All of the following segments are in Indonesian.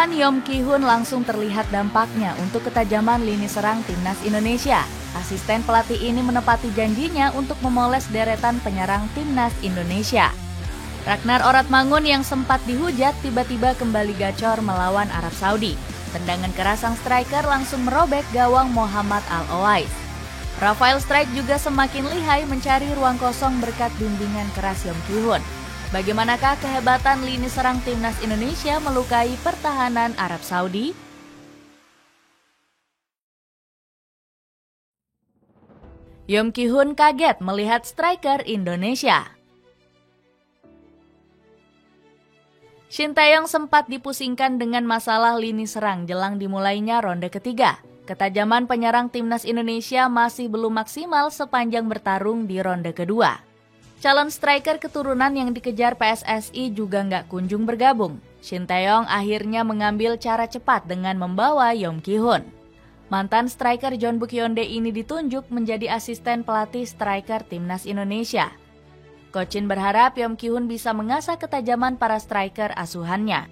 latihan, Yom Ki-hun langsung terlihat dampaknya untuk ketajaman lini serang timnas Indonesia. Asisten pelatih ini menepati janjinya untuk memoles deretan penyerang timnas Indonesia. Ragnar Oratmangun yang sempat dihujat tiba-tiba kembali gacor melawan Arab Saudi. Tendangan keras sang striker langsung merobek gawang Muhammad Al-Owais. Rafael Strike juga semakin lihai mencari ruang kosong berkat bimbingan keras Yom Ki-hun. Bagaimanakah kehebatan lini serang timnas Indonesia melukai pertahanan Arab Saudi? Yom Ki-hun kaget melihat striker Indonesia. Shin Tae-yong sempat dipusingkan dengan masalah lini serang jelang dimulainya ronde ketiga. Ketajaman penyerang timnas Indonesia masih belum maksimal sepanjang bertarung di ronde kedua. Calon striker keturunan yang dikejar PSSI juga nggak kunjung bergabung. Shin Tae-yong akhirnya mengambil cara cepat dengan membawa Yom Ki-hun. Mantan striker Jeon Buk Hyun Dae ini ditunjuk menjadi asisten pelatih striker timnas Indonesia. Coach Shin berharap Yom Ki-hun bisa mengasah ketajaman para striker asuhannya.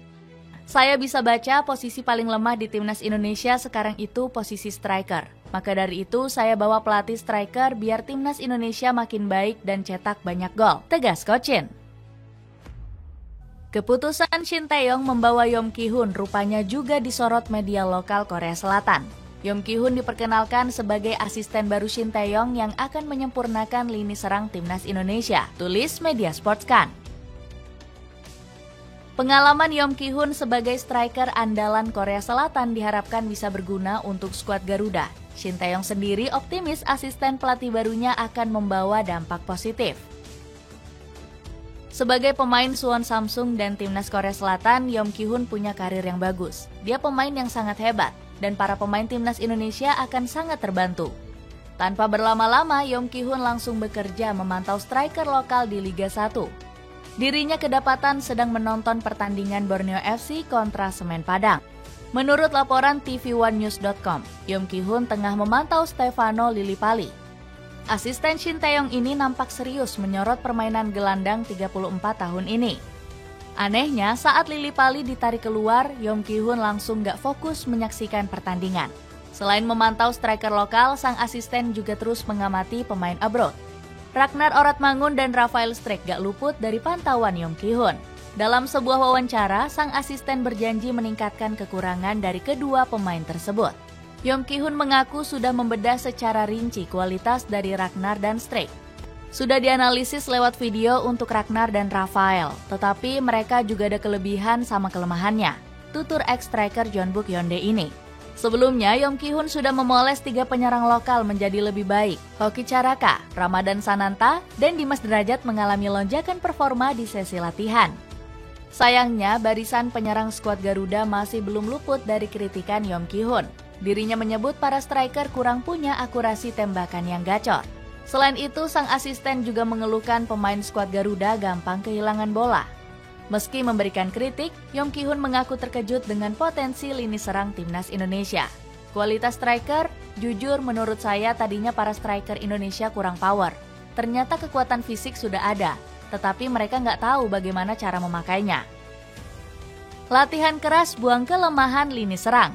Saya bisa baca posisi paling lemah di timnas Indonesia sekarang itu posisi striker. Maka dari itu saya bawa pelatih striker biar timnas Indonesia makin baik dan cetak banyak gol, tegas Coach Shin. Keputusan Shin Tae-yong membawa Yom Ki-hun rupanya juga disorot media lokal Korea Selatan. Yom Ki-hun diperkenalkan sebagai asisten baru Shin Tae-yong yang akan menyempurnakan lini serang timnas Indonesia, tulis media Sportscan. Pengalaman Yom Ki-hun sebagai striker andalan Korea Selatan diharapkan bisa berguna untuk skuad Garuda. Shin Tae-yong sendiri optimis asisten pelatih barunya akan membawa dampak positif. Sebagai pemain Suwon Samsung dan timnas Korea Selatan, Yom Ki-hun punya karir yang bagus. Dia pemain yang sangat hebat, dan para pemain timnas Indonesia akan sangat terbantu. Tanpa berlama-lama, Yom Ki-hun langsung bekerja memantau striker lokal di Liga 1. Dirinya kedapatan sedang menonton pertandingan Borneo FC kontra Semen Padang. Menurut laporan tv1news.com, Yom Ki-hun tengah memantau Stefano Lillipali. Asisten Shin Tae-yong ini nampak serius menyorot permainan gelandang 34 tahun ini. Anehnya, saat Lillipali ditarik keluar, Yom Ki-hun langsung gak fokus menyaksikan pertandingan. Selain memantau striker lokal, sang asisten juga terus mengamati pemain abroad. Ragnar Oratmangun dan Rafael Strike gak luput dari pantauan Yom Ki-hun. Dalam sebuah wawancara, sang asisten berjanji meningkatkan kekurangan dari kedua pemain tersebut. Yom Ki-hun mengaku sudah membedah secara rinci kualitas dari Ragnar dan Strike. Sudah dianalisis lewat video untuk Ragnar dan Rafael, tetapi mereka juga ada kelebihan sama kelemahannya, tutur ex-striker Jeon Buk Hyun Dae ini. Sebelumnya, Yom Ki-hun sudah memoles 3 penyerang lokal menjadi lebih baik. Hoki Caraka, Ramadan Sananta, dan Dimas Derajat mengalami lonjakan performa di sesi latihan. Sayangnya, barisan penyerang skuad Garuda masih belum luput dari kritikan Yom Ki-hun. Dirinya menyebut para striker kurang punya akurasi tembakan yang gacor. Selain itu, sang asisten juga mengeluhkan pemain skuad Garuda gampang kehilangan bola. Meski memberikan kritik, Yom Ki-hun mengaku terkejut dengan potensi lini serang timnas Indonesia. Kualitas striker, jujur menurut saya tadinya para striker Indonesia kurang power. Ternyata kekuatan fisik sudah ada, tetapi mereka nggak tahu bagaimana cara memakainya. Latihan keras buang kelemahan lini serang.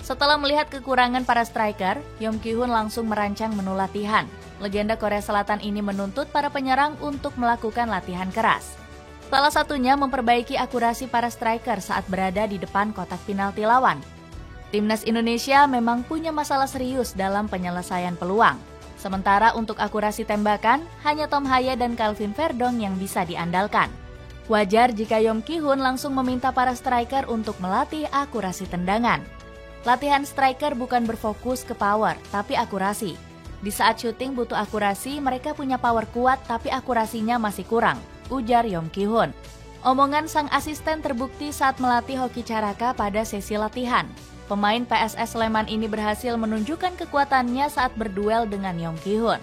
Setelah melihat kekurangan para striker, Yom Ki-hun langsung merancang menu latihan. Legenda Korea Selatan ini menuntut para penyerang untuk melakukan latihan keras. Salah satunya memperbaiki akurasi para striker saat berada di depan kotak penalti lawan. Timnas Indonesia memang punya masalah serius dalam penyelesaian peluang. Sementara untuk akurasi tembakan, hanya Tom Hye dan Calvin Verdong yang bisa diandalkan. Wajar jika Yom Ki-hun langsung meminta para striker untuk melatih akurasi tendangan. Latihan striker bukan berfokus ke power, tapi akurasi. Di saat syuting butuh akurasi, mereka punya power kuat tapi akurasinya masih kurang, ujar Yom Ki-hun. Omongan sang asisten terbukti saat melatih Hoki Caraka pada sesi latihan. Pemain PSS Sleman ini berhasil menunjukkan kekuatannya saat berduel dengan Yom Ki-hun.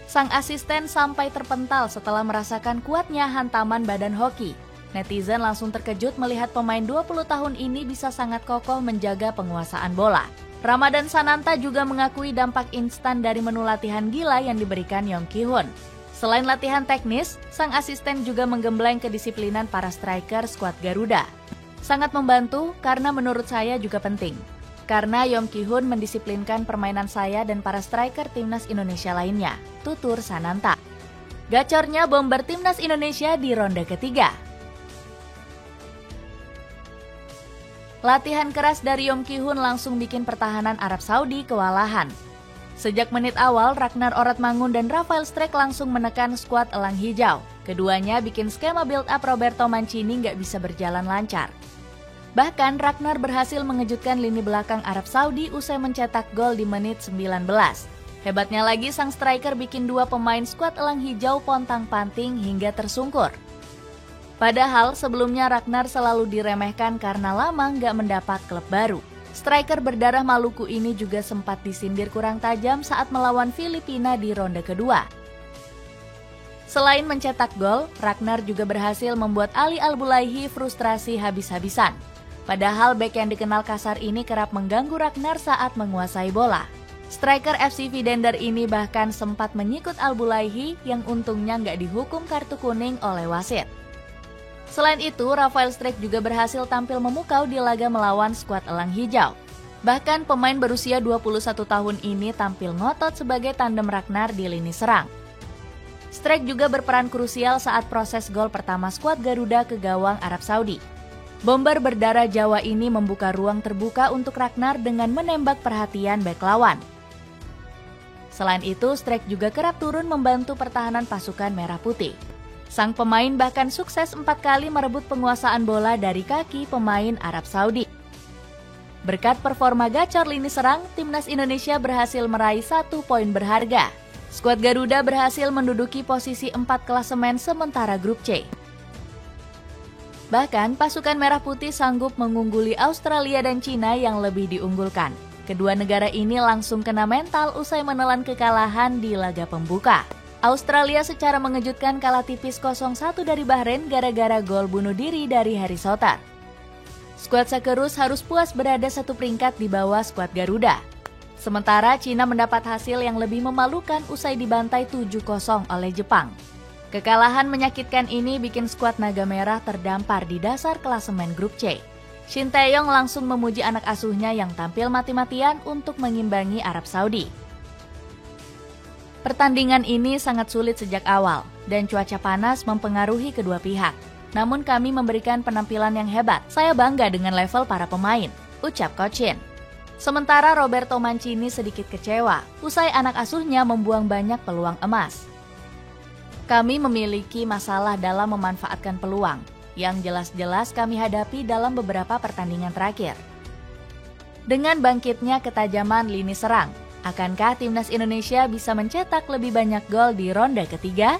Sang asisten sampai terpental setelah merasakan kuatnya hantaman badan Hoki. Netizen langsung terkejut melihat pemain 20 tahun ini bisa sangat kokoh menjaga penguasaan bola. Ramadan Sananta juga mengakui dampak instan dari menu latihan gila yang diberikan Yom Ki-hun. Selain latihan teknis, sang asisten juga menggembleng kedisiplinan para striker skuad Garuda. Sangat membantu karena menurut saya juga penting. Karena Yom Ki-hun mendisiplinkan permainan saya dan para striker timnas Indonesia lainnya, tutur Sananta. Gacornya bomber timnas Indonesia di ronde ketiga. Latihan keras dari Yom Ki-hun langsung bikin pertahanan Arab Saudi kewalahan. Sejak menit awal, Ragnar Oratmangun dan Rafael Strijk langsung menekan skuad Elang Hijau. Keduanya bikin skema build-up Roberto Mancini nggak bisa berjalan lancar. Bahkan Ragnar berhasil mengejutkan lini belakang Arab Saudi usai mencetak gol di menit 19. Hebatnya lagi, sang striker bikin dua pemain skuad Elang Hijau pontang-panting hingga tersungkur. Padahal sebelumnya Ragnar selalu diremehkan karena lama nggak mendapat klub baru. Striker berdarah Maluku ini juga sempat disindir kurang tajam saat melawan Filipina di ronde kedua. Selain mencetak gol, Ragnar juga berhasil membuat Ali Al-Bulaihi frustrasi habis-habisan. Padahal bek yang dikenal kasar ini kerap mengganggu Ragnar saat menguasai bola. Striker FC Vidender ini bahkan sempat menyikut Al-Bulaihi yang untungnya nggak dihukum kartu kuning oleh wasit. Selain itu, Rafael Strijk juga berhasil tampil memukau di laga melawan skuad Elang Hijau. Bahkan pemain berusia 21 tahun ini tampil ngotot sebagai tandem Ragnar di lini serang. Strijk juga berperan krusial saat proses gol pertama skuad Garuda ke gawang Arab Saudi. Bomber berdarah Jawa ini membuka ruang terbuka untuk Ragnar dengan menembak perhatian bek lawan. Selain itu, Strijk juga kerap turun membantu pertahanan pasukan Merah Putih. Sang pemain bahkan sukses 4 kali merebut penguasaan bola dari kaki pemain Arab Saudi. Berkat performa gacor lini serang, timnas Indonesia berhasil meraih 1 poin berharga. Skuad Garuda berhasil menduduki posisi 4 klasemen sementara grup C. Bahkan pasukan Merah Putih sanggup mengungguli Australia dan Cina yang lebih diunggulkan. Kedua negara ini langsung kena mental usai menelan kekalahan di laga pembuka. Australia secara mengejutkan kalah tipis 0-1 dari Bahrain gara-gara gol bunuh diri dari Harry Souttar. Skuad Sakerus harus puas berada 1 peringkat di bawah skuad Garuda. Sementara Cina mendapat hasil yang lebih memalukan usai dibantai 7-0 oleh Jepang. Kekalahan menyakitkan ini bikin skuad Naga Merah terdampar di dasar klasemen grup C. Shin Tae-yong langsung memuji anak asuhnya yang tampil mati-matian untuk mengimbangi Arab Saudi. Pertandingan ini sangat sulit sejak awal, dan cuaca panas mempengaruhi kedua pihak. Namun kami memberikan penampilan yang hebat. Saya bangga dengan level para pemain, ucap Coach Shin. Sementara Roberto Mancini sedikit kecewa, usai anak asuhnya membuang banyak peluang emas. Kami memiliki masalah dalam memanfaatkan peluang, yang jelas-jelas kami hadapi dalam beberapa pertandingan terakhir. Dengan bangkitnya ketajaman lini serang, akankah timnas Indonesia bisa mencetak lebih banyak gol di ronde ketiga?